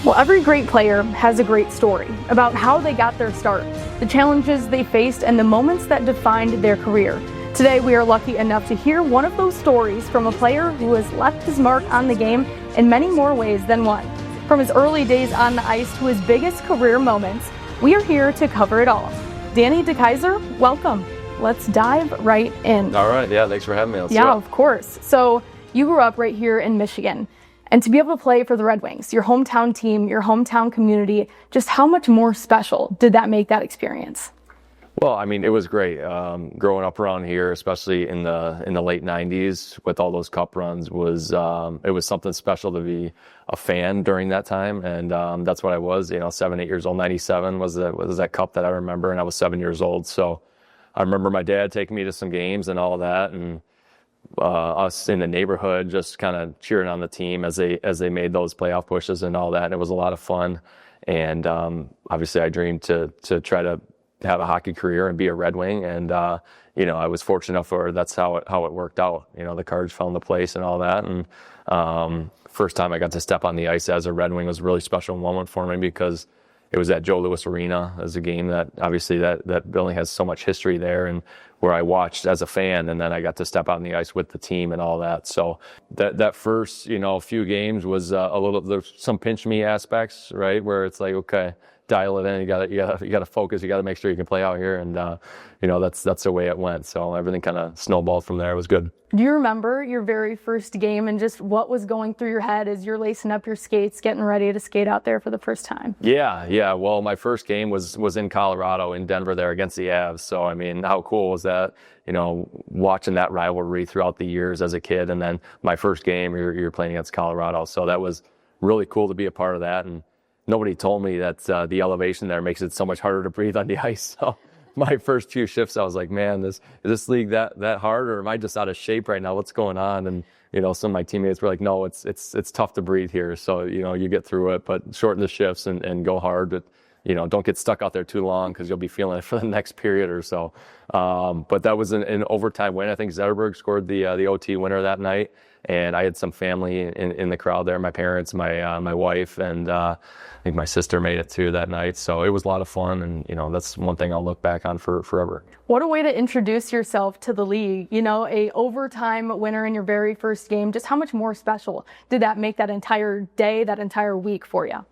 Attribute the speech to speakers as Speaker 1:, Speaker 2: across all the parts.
Speaker 1: Well, every great player has a great story about how they got their start, the challenges they faced, and the moments that defined their career. Today, we are lucky enough to hear one of those stories from a player who has left his mark on the game in many more ways than one. From his early days on the ice to his biggest career moments, we are here to cover it all. Danny DeKeyser, welcome. Let's dive right in.
Speaker 2: All right, yeah, thanks for having me.
Speaker 1: Of course. So you grew up right here in Michigan. And to be able to play for the Red Wings, your hometown team, your hometown community, just how much more special did that make that experience?
Speaker 2: Well, I mean, it was great. Growing up around here, especially in the late '90s, with all those cup runs, was it was something special to be a fan during that time, and that's what I was. 7, 8 years old. '97 was that cup that I remember, and I was 7 years old. So I remember my dad taking me to some games and all that, and us in the neighborhood just kind of cheering on the team as they made those playoff pushes and all that. And it was a lot of fun. And obviously I dreamed to try to have a hockey career and be a Red Wing. And I was fortunate enough for that's how it worked out. The cards fell into place and all that. And first time I got to step on the ice as a Red Wing was a really special moment for me because it was at Joe Louis Arena as a game that obviously that building has so much history there, and where I watched as a fan, and then I got to step out on the ice with the team and all that. So that first few games was there's some pinch me aspects, right, where it's like, okay, dial it in. You got to focus. You got to make sure you can play out here, and that's the way it went. So everything kind of snowballed from there. It was good.
Speaker 1: Do you remember your very first game and just what was going through your head as you're lacing up your skates, getting ready to skate out there for the first time?
Speaker 2: Yeah. Well, my first game was in Colorado, in Denver there against the Avs. So, I mean, how cool was that? Watching that rivalry throughout the years as a kid. And then my first game, you're playing against Colorado. So that was really cool to be a part of that. And nobody told me that the elevation there makes it so much harder to breathe on the ice. So my first few shifts, I was like, man, is this league that hard, or am I just out of shape right now? What's going on? And some of my teammates were like, no, it's tough to breathe here. So you get through it, but shorten the shifts and go hard. But don't get stuck out there too long because you'll be feeling it for the next period or so. But that was an overtime win. I think Zetterberg scored the OT winner that night. And I had some family in the crowd there, my parents, my wife, and I think my sister made it too that night. So it was a lot of fun, and that's one thing I'll look back on for forever.
Speaker 1: What a way to introduce yourself to the league. A overtime winner in your very first game. Just how much more special did that make that entire day, that entire week for you?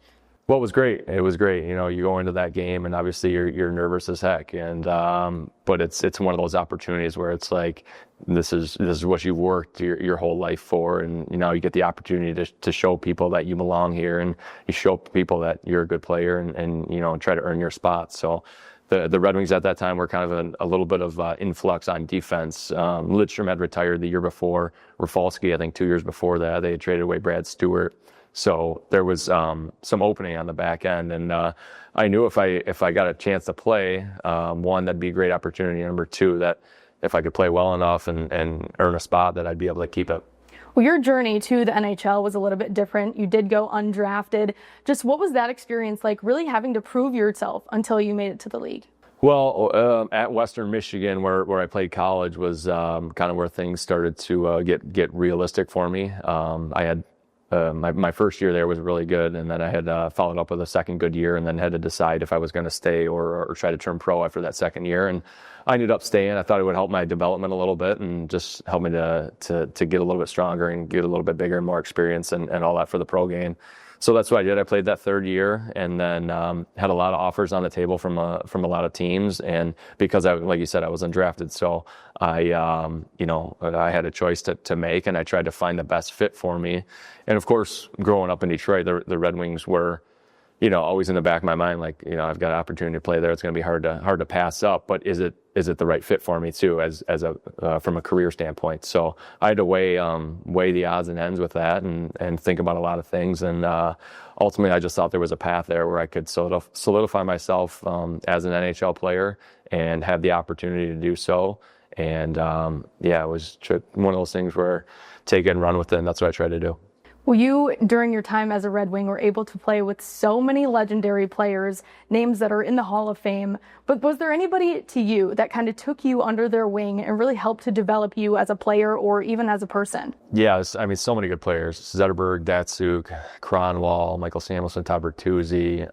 Speaker 2: Well, it was great. It was great. You go into that game, and obviously you're nervous as heck. And but it's one of those opportunities where it's like this is what you've worked your whole life for, and you get the opportunity to show people that you belong here, and you show people that you're a good player, and try to earn your spot. So the Red Wings at that time were kind of a little bit of influx on defense. Lidstrom had retired the year before. Rafalski, I think 2 years before that, they had traded away Brad Stewart. So there was some opening on the back end, and I knew if I got a chance to play, one, that'd be a great opportunity. Number two, that if I could play well enough and earn a spot, that I'd be able to keep it.
Speaker 1: Well, your journey to the NHL was a little bit different. You did go undrafted. Just what was that experience like, really having to prove yourself until you made it to the league?
Speaker 2: Well, at Western Michigan, where I played college, was kind of where things started to get realistic for me. I had my first year there was really good, and then I had followed up with a second good year, and then had to decide if I was going to stay or try to turn pro after that second year. And I ended up staying. I thought it would help my development a little bit and just help me to get a little bit stronger and get a little bit bigger and more experience and all that for the pro game. So that's what I did. I played that third year, and then had a lot of offers on the table from a lot of teams. And because like you said, I was undrafted, so I had a choice to make, and I tried to find the best fit for me. And of course, growing up in Detroit, the Red Wings were, always in the back of my mind, like, I've got an opportunity to play there. It's going to be hard to pass up, but is it the right fit for me too, as from a career standpoint? So I had to weigh the odds and ends with that, and think about a lot of things. And ultimately, I just thought there was a path there where I could solidify myself as an NHL player and have the opportunity to do so. And it was one of those things where take it and run with it, and that's what I tried to do.
Speaker 1: Well, you, during your time as a Red Wing, were able to play with so many legendary players, names that are in the Hall of Fame. But was there anybody to you that kind of took you under their wing and really helped to develop you as a player or even as a person?
Speaker 2: Yes, I mean, so many good players. Zetterberg, Datsuk, Kronwall, Michael Samuelson, Todd Bertuzzi.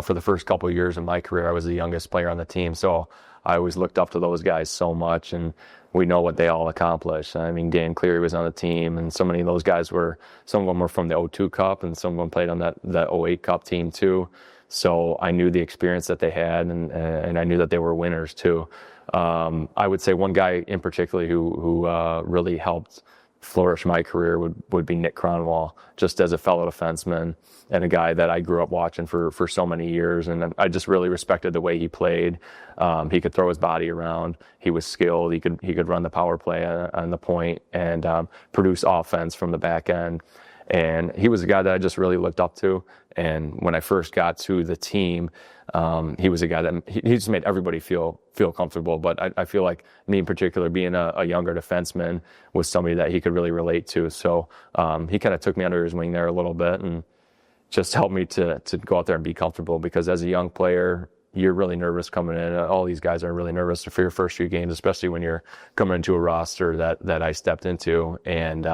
Speaker 2: For the first couple of years of my career, I was the youngest player on the team. So I always looked up to those guys so much, and we know what they all accomplished. I mean, Dan Cleary was on the team, and so many of those guys some of them were from the '02 Cup, and some of them played on that '08 Cup team too. So I knew the experience that they had, and I knew that they were winners too. I would say one guy in particular who really helped flourish my career would be Nick Kronwall, just as a fellow defenseman and a guy that I grew up watching for so many years. And I just really respected the way he played. He could throw his body around. He was skilled. He could run the power play on the point and produce offense from the back end. And he was a guy that I just really looked up to. And when I first got to the team, he was a guy that he just made everybody feel comfortable. But I feel like me in particular, being a younger defenseman, was somebody that he could really relate to. So he kind of took me under his wing there a little bit and just helped me to go out there and be comfortable. Because as a young player, you're really nervous coming in. All these guys are really nervous for your first few games, especially when you're coming into a roster that I stepped into. And,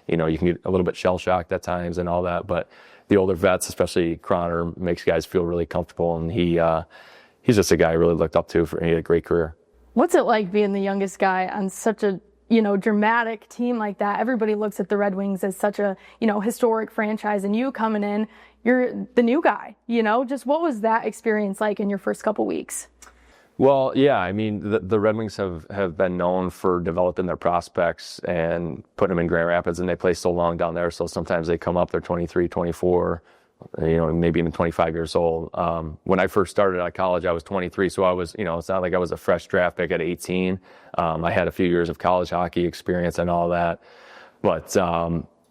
Speaker 2: you can get a little bit shell-shocked at times and all that. But the older vets, especially Croner, makes guys feel really comfortable. And he's just a guy I really looked up to. He had a great career.
Speaker 1: What's it like being the youngest guy on such a dramatic team like that? Everybody looks at the Red Wings as such a, historic franchise, and you coming in, you're the new guy, just what was that experience like in your first couple weeks?
Speaker 2: Well, yeah, I mean, the Red Wings have been known for developing their prospects and putting them in Grand Rapids, and they play so long down there. So sometimes they come up, they're 23, 24, maybe even 25 years old. When I first started at college, I was 23. So I was, it's not like I was a fresh draft pick at 18. I had a few years of college hockey experience and all that. But,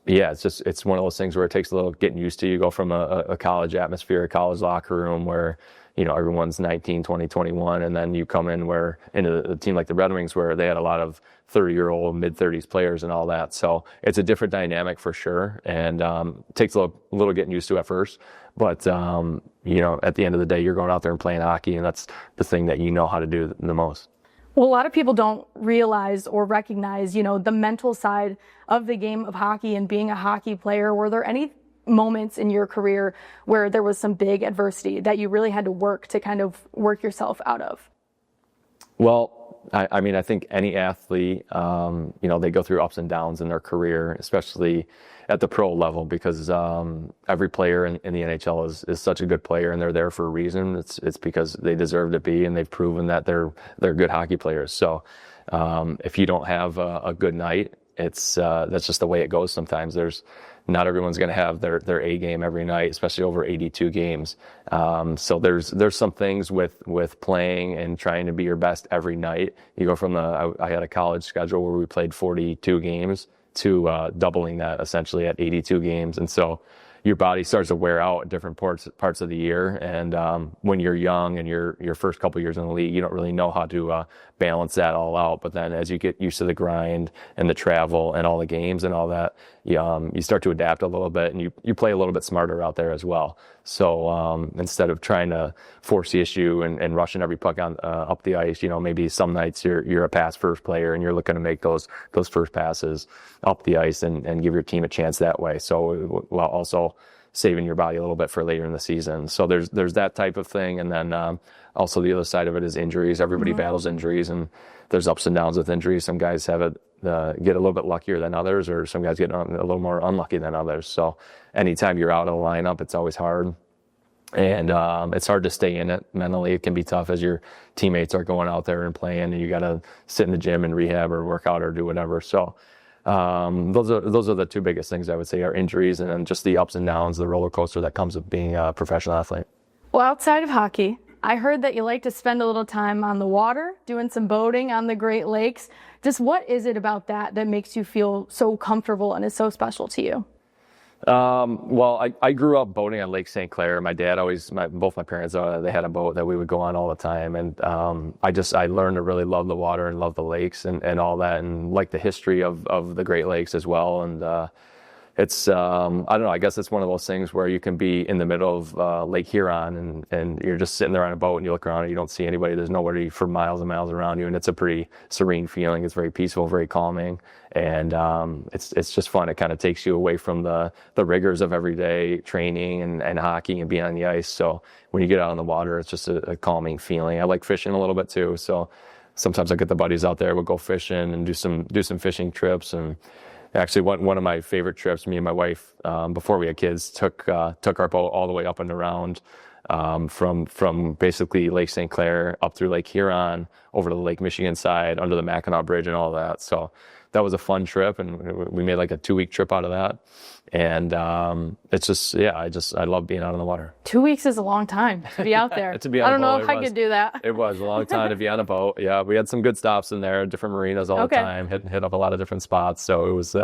Speaker 2: yeah, it's one of those things where it takes a little getting used to. You go from a college atmosphere, a college locker room where, everyone's 19, 20, 21, and then you come into a team like the Red Wings where they had a lot of 30-year-old, mid-30s players and all that. So it's a different dynamic for sure, and it takes a little getting used to at first. But, at the end of the day, you're going out there and playing hockey, and that's the thing that you know how to do the most.
Speaker 1: Well, a lot of people don't realize or recognize, the mental side of the game of hockey and being a hockey player. Were there any moments in your career where there was some big adversity that you really had to work to kind of work yourself out of?
Speaker 2: Well, I think any athlete, they go through ups and downs in their career, especially at the pro level, because every player in the NHL is such a good player, and they're there for a reason. It's because they deserve to be, and they've proven that they're good hockey players. So if you don't have a good night, that's just the way it goes sometimes. Not everyone's going to have their A game every night, especially over 82 games. So there's some things with playing and trying to be your best every night. You go from I had a college schedule where we played 42 games to doubling that essentially at 82 games. And so your body starts to wear out at different parts of the year. And when you're young and your first couple years in the league, you don't really know how to balance that all out. But then as you get used to the grind and the travel and all the games and all that, you start to adapt a little bit, and you play a little bit smarter out there as well. So instead of trying to force the issue and rushing every puck on up the ice, maybe some nights you're a pass first player and you're looking to make those first passes up the ice and give your team a chance that way. So while also saving your body a little bit for later in the season. So there's that type of thing, and then also the other side of it is injuries. Everybody battles injuries, and there's ups and downs with injuries. Some guys get a little bit luckier than others, or some guys get a little more unlucky than others. So anytime you're out of the lineup, it's always hard. And it's hard to stay in it mentally. It can be tough as your teammates are going out there and playing, and you got to sit in the gym and rehab or work out or do whatever. So those are the two biggest things I would say are injuries, and then just the ups and downs, the roller coaster that comes with being a professional athlete.
Speaker 1: Well, outside of hockey, I heard that you like to spend a little time on the water, doing some boating on the Great Lakes. Just what is it about that makes you feel so comfortable and is so special to you?
Speaker 2: Well, I grew up boating on Lake St. Clair. My dad both my parents, they had a boat that we would go on all the time. And, I learned to really love the water and love the lakes and all that, and like the history of the Great Lakes as well. And, it's I don't know. I guess it's one of those things where you can be in the middle of Lake Huron and you're just sitting there on a boat and you look around and you don't see anybody. There's nobody for miles and miles around you, and it's a pretty serene feeling. It's very peaceful, very calming, and it's just fun. It kind of takes you away from the rigors of everyday training and hockey and being on the ice. So when you get out on the water, it's just a calming feeling. I like fishing a little bit too, so sometimes I get the buddies out there. We'll go fishing and do some fishing trips. And actually, one of my favorite trips, me and my wife, before we had kids, took our boat all the way up and around from basically Lake St. Clair up through Lake Huron over to the Lake Michigan side, under the Mackinac Bridge and all that. So that was a fun trip, and we made like a 2-week trip out of that. And it's just, I love being out on the water.
Speaker 1: 2 weeks is a long time to be out there.
Speaker 2: To be on
Speaker 1: I don't
Speaker 2: a boat,
Speaker 1: know if I could do that.
Speaker 2: It was a long time to be on a boat. Yeah, we had some good stops in there, different marinas all the time, hit up a lot of different spots. So it was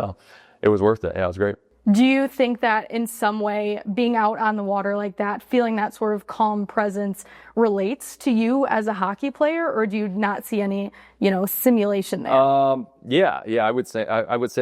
Speaker 2: worth it. Yeah, it was great.
Speaker 1: Do you think that in some way being out on the water like that, feeling that sort of calm presence relates to you as a hockey player, or do you not see any, simulation there?
Speaker 2: Yeah, I would say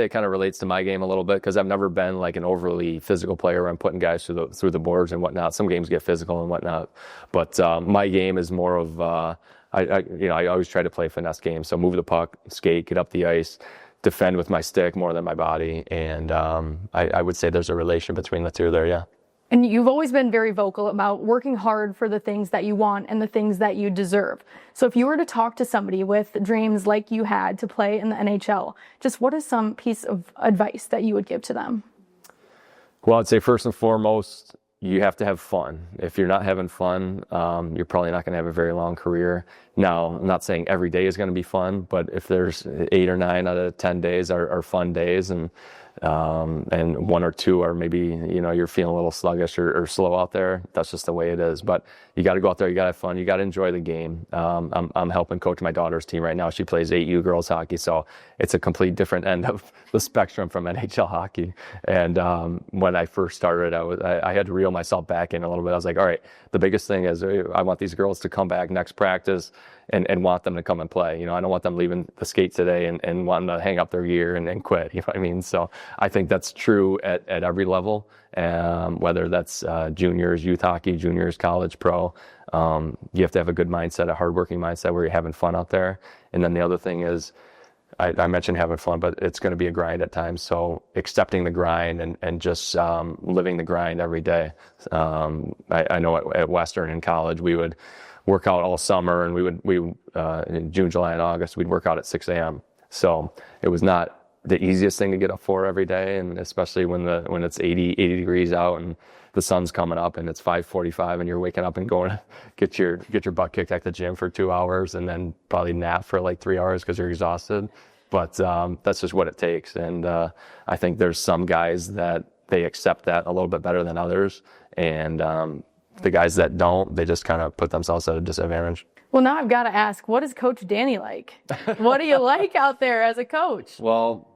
Speaker 2: it kind of relates to my game a little bit, because I've never been like an overly physical player where I'm putting guys through the boards and whatnot. Some games get physical and whatnot, but my game is more of I always try to play finesse games. So move the puck, skate, get up the ice, defend with my stick more than my body, and I would say there's a relation between the two there. Yeah.
Speaker 1: And you've always been very vocal about working hard for the things that you want and the things that you deserve. So if you were to talk to somebody with dreams like you had to play in the NHL, just what is some piece of advice that you would give to them?
Speaker 2: Well, I'd say first and foremost, you have to have fun. If you're not having fun, you're probably not going to have a very long career. Now, I'm not saying every day is going to be fun, but if there's 8 or 9 out of 10 days are fun days, and 1 or 2 are maybe, you're feeling a little sluggish or slow out there, that's just the way it is. But you got to go out there, you got to have fun, you got to enjoy the game. I'm helping coach my daughter's team right now. She plays 8U girls hockey, so it's a complete different end of the spectrum from NHL hockey. And when I first started, I had to reel myself back in a little bit. I was like, all right, the biggest thing is I want these girls to come back next practice and want them to come and play. I don't want them leaving the skate today and wanting to hang up their gear and quit. You know what I mean? So I think that's true at every level, whether that's juniors, youth hockey, juniors, college, pro. You have to have a good mindset, a hardworking mindset where you're having fun out there. And then the other thing is, I mentioned having fun, but it's going to be a grind at times. So accepting the grind and just living the grind every day. I know at Western in college, we would work out all summer, and we in June, July, and August, we'd work out at 6 a.m. So it was not the easiest thing to get up for every day, and especially when it's 80 degrees out and the sun's coming up and it's 5:45 and you're waking up and going to get your butt kicked at the gym for 2 hours and then probably nap for like 3 hours because you're exhausted. But that's just what it takes. And I think there's some guys that they accept that a little bit better than others, and the guys that don't, they just kind of put themselves at a disadvantage.
Speaker 1: Well, now I've got to ask, what is Coach Danny like? What do you like out there as a coach?
Speaker 2: Well,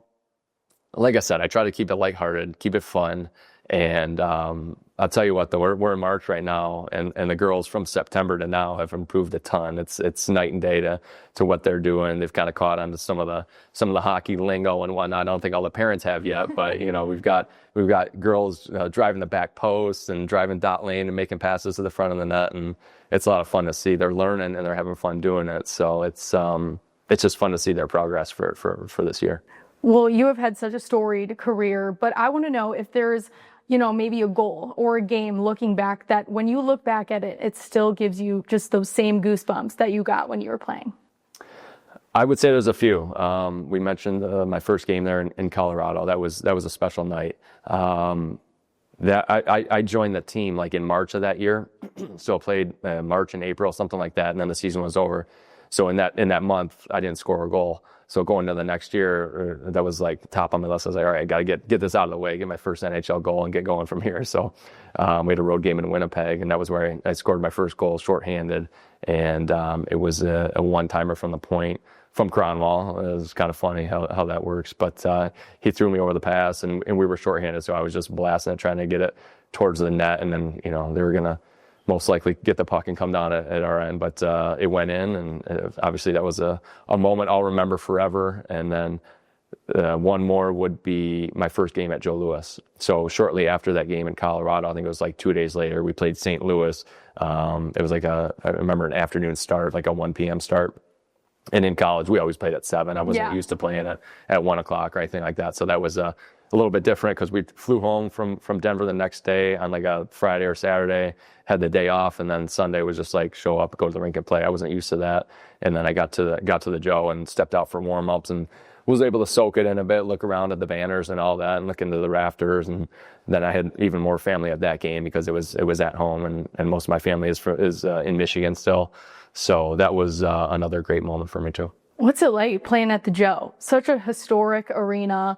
Speaker 2: like I said, I try to keep it lighthearted, keep it fun. And I'll tell you what, though, we're in March right now, and the girls from September to now have improved a ton. It's night and day to what they're doing. They've kind of caught on to some of the hockey lingo and whatnot. I don't think all the parents have yet, but we've got girls driving the back post and driving dot lane and making passes to the front of the net, and it's a lot of fun to see. They're learning and they're having fun doing it. So it's just fun to see their progress for this year.
Speaker 1: Well, you have had such a storied career, but I want to know if there's maybe a goal or a game looking back that when you look back at it, it still gives you just those same goosebumps that you got when you were playing.
Speaker 2: I would say there's a few. We mentioned my first game there in Colorado. That was a special night. That I joined the team like in March of that year, so I played March and April, something like that, and then the season was over. So in that month, I didn't score a goal. So going to the next year, that was like top on my list. I was like, all right, I got to get this out of the way, get my first NHL goal and get going from here. So we had a road game in Winnipeg, and that was where I scored my first goal shorthanded. And it was a one-timer from the point from Cronwall. It was kind of funny how that works. But he threw me over the pass, and we were shorthanded, so I was just blasting it, trying to get it towards the net. And then, they were going to most likely get the puck and come down at our end, but it went in, and obviously that was a moment I'll remember forever. And then One more would be my first game at Joe Louis. So shortly after that game in Colorado, I think it was like 2 days later, we played St. Louis. It was like I remember an afternoon start, like a 1 p.m. start. And in college, we always played at 7. I wasn't used to playing at 1 o'clock or anything like that. So that was a little bit different because we flew home from Denver the next day on like a Friday or Saturday, had the day off, and then Sunday was just like show up, go to the rink and play. I wasn't used to that. And then I got to the Joe and stepped out for warm-ups and was able to soak it in a bit, look around at the banners and all that, and look into the rafters. And then I had even more family at that game because it was at home, and most of my family is in Michigan still. So that was another great moment for me too.
Speaker 1: What's it like playing at the Joe? Such a historic arena,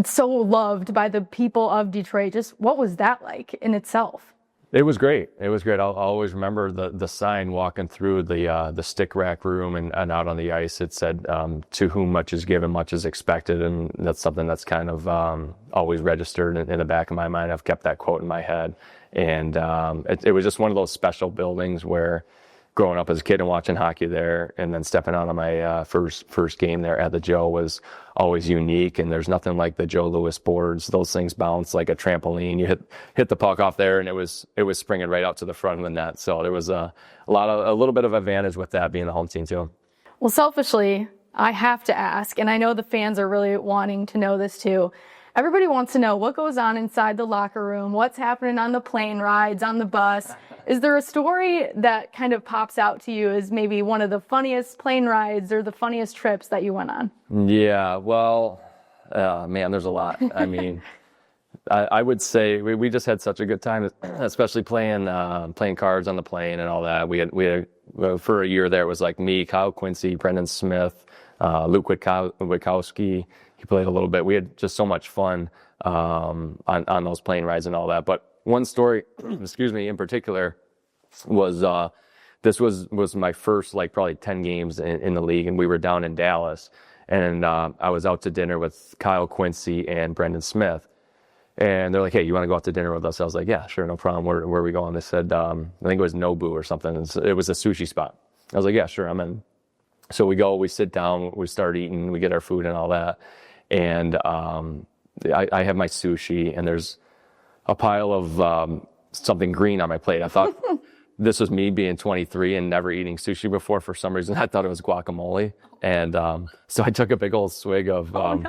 Speaker 1: so loved by the people of Detroit. Just what was that like in itself?
Speaker 2: It was great. It was great. I'll always remember the sign walking through the stick rack room and out on the ice. It said, "To whom much is given, much is expected," and that's something that's kind of always registered in the back of my mind. I've kept that quote in my head, and it was just one of those special buildings where, growing up as a kid and watching hockey there, and then stepping out on my first game there at the Joe was always unique. And there's nothing like the Joe Louis boards. Those things bounce like a trampoline. You hit the puck off there, and it was springing right out to the front of the net. So there was a little bit of advantage with that being the home team too.
Speaker 1: Well, selfishly, I have to ask, and I know the fans are really wanting to know this too. Everybody wants to know what goes on inside the locker room, what's happening on the plane rides, on the bus. Is there a story that kind of pops out to you as maybe one of the funniest plane rides or the funniest trips that you went on?
Speaker 2: Yeah, well, man, there's a lot. I mean, I would say we just had such a good time, especially playing cards on the plane and all that. We had for a year there, it was like me, Kyle Quincy, Brendan Smith, Luke Witkowski. He played a little bit. We had just so much fun on those plane rides and all that. But one story, excuse me, in particular, was this was my first like probably 10 games in the league, and we were down in Dallas, and I was out to dinner with Kyle Quincy and Brendan Smith, and they're like, "Hey, you want to go out to dinner with us?" I was like, "Yeah, sure, no problem. Where are we going?" They said, I think it was Nobu or something. It was a sushi spot. I was like, "Yeah, sure, I'm in." So we go, we sit down, we start eating, we get our food and all that, and I have my sushi, and there's a pile of something green on my plate. I thought this was me being 23 and never eating sushi before. For some reason, I thought it was guacamole, and so I took a big old swig of that,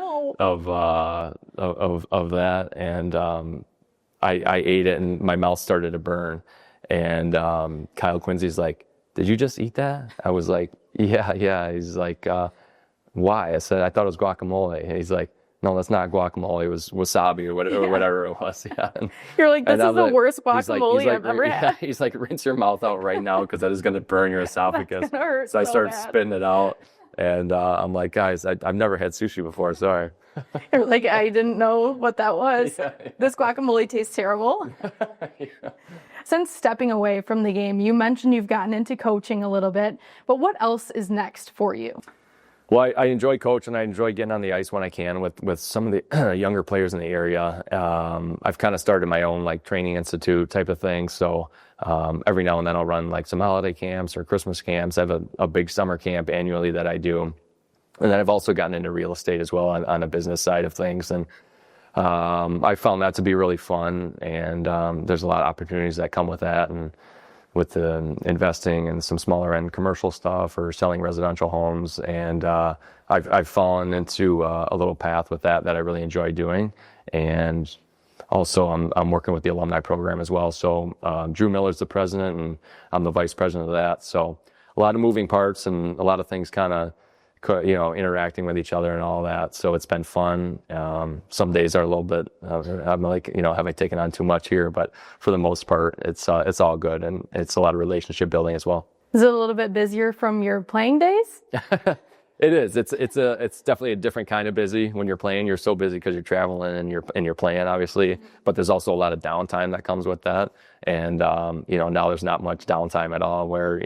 Speaker 2: and I ate it, and my mouth started to burn. And Kyle Quincy's like, "Did you just eat that?" I was like, "Yeah." He's like, "Why?" I said, "I thought it was guacamole." And he's like, "No, that's not guacamole. It was wasabi or whatever it was." Yeah.
Speaker 1: You're like, "This is the worst guacamole I've ever had."
Speaker 2: He's like, "Rinse your mouth out right now because that is going to burn your esophagus." So I started spitting it out, and I'm like, "Guys, I've never had sushi before. Sorry."
Speaker 1: You're like, "I didn't know what that was.
Speaker 2: Yeah.
Speaker 1: This guacamole tastes terrible."
Speaker 2: Yeah.
Speaker 1: Since stepping away from the game, you mentioned you've gotten into coaching a little bit, but what else is next for you?
Speaker 2: Well, I enjoy coaching. I enjoy getting on the ice when I can with some of the younger players in the area. I've kind of started my own like training institute type of thing. So every now and then I'll run like some holiday camps or Christmas camps. I have a big summer camp annually that I do. And then I've also gotten into real estate as well on the business side of things. And I found that to be really fun. And there's a lot of opportunities that come with that. And with the investing in some smaller end commercial stuff or selling residential homes. And I've fallen into a little path with that I really enjoy doing. And also I'm working with the Alumni program as well. So Drew Miller's the president and I'm the vice president of that. So a lot of moving parts and a lot of things kind of, interacting with each other and all that. So it's been fun. Some days are a little bit, I'm like, have I taken on too much here? But for the most part, it's all good. And it's a lot of relationship building as well.
Speaker 1: Is it a little bit busier from your playing days?
Speaker 2: It is. It's definitely a different kind of busy. When you're playing, you're so busy because you're traveling and you're playing, obviously. But there's also a lot of downtime that comes with that. And now there's not much downtime at all. Where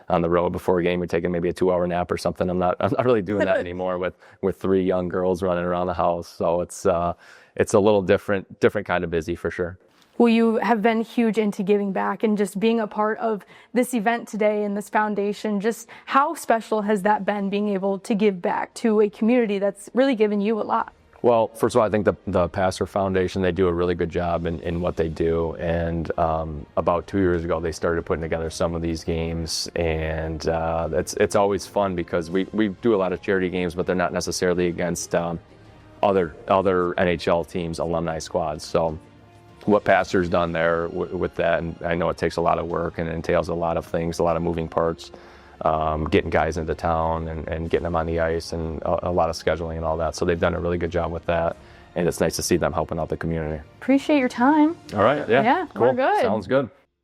Speaker 2: on the road before a game, you're taking maybe a 2-hour nap or something. I'm not really doing that anymore with 3 young girls running around the house. So it's a little different kind of busy for sure.
Speaker 1: Well, you have been huge into giving back and just being a part of this event today and this foundation. Just how special has that been, being able to give back to a community that's really given you a lot?
Speaker 2: Well, first of all, I think the Passer Foundation, they do a really good job in what they do. And about 2 years ago, they started putting together some of these games. And it's always fun because we do a lot of charity games, but they're not necessarily against other NHL teams, alumni squads. So what Pastor's done there with that, and I know it takes a lot of work and it entails a lot of things, a lot of moving parts, getting guys into town and getting them on the ice, and a lot of scheduling and all that. So they've done a really good job with that, and it's nice to see them helping out the community.
Speaker 1: Appreciate your time.
Speaker 2: All right, yeah,
Speaker 1: Yeah,
Speaker 2: cool.
Speaker 1: we're good.
Speaker 2: Sounds good.